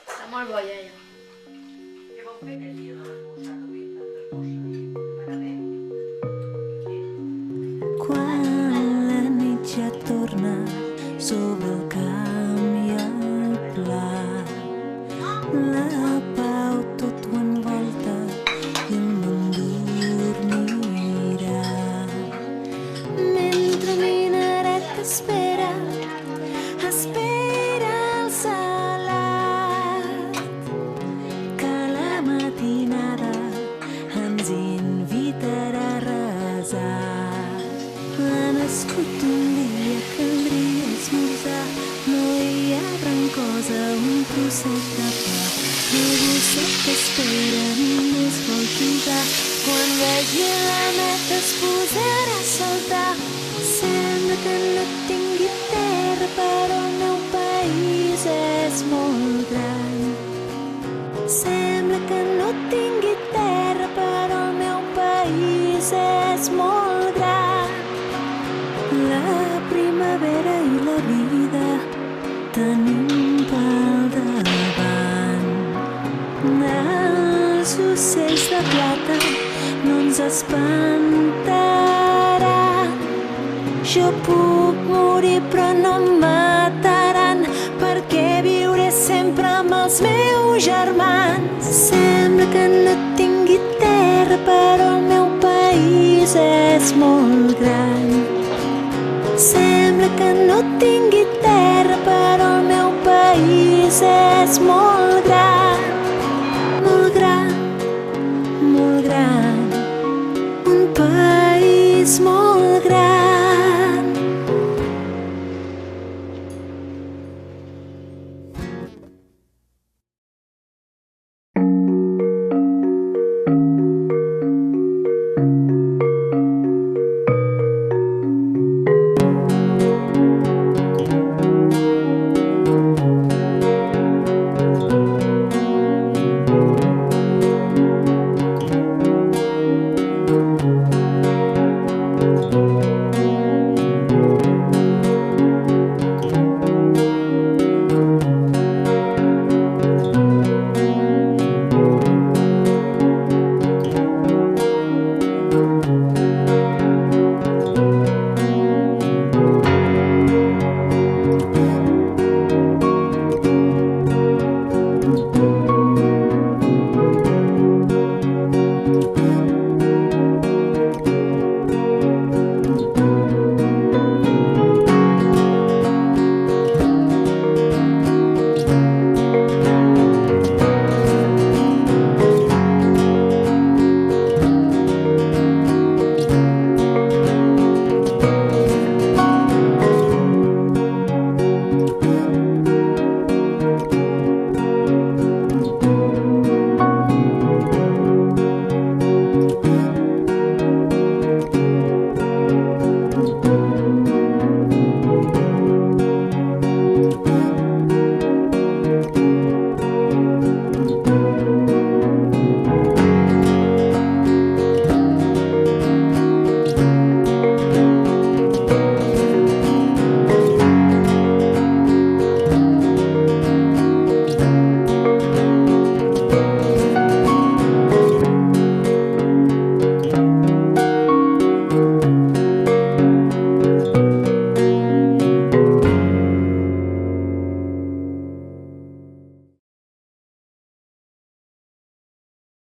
Està molt bo, iaia. Què vau fer aquell dia de l'esmorzar que duien tantes bosses? M'agrada? Quan la nit ja torna sobre el camp i el pla, la pau tot ho envolta i el món dormirà. Mentre minaret espera el salat, que la matinada ens invitarà a resar. Ha nascut un dia, caldria esmorzar, no hi ha gran cosa, un trosset de pa. El gosset que espera només vol jugar, quan vegi la neta es posarà a saltar. Sembla que no tingui terra, però el meu país és molt gran. Sembla que no tingui terra, però el meu país és molt gran. La primavera i la vida tenim pel davant. Els ocells de plata no ens espantaran. Jo puc morir però no em mataran, perquè viuré sempre amb els meus germans. Sembla que no tingui terra, però el meu país és molt gran. Sembla que no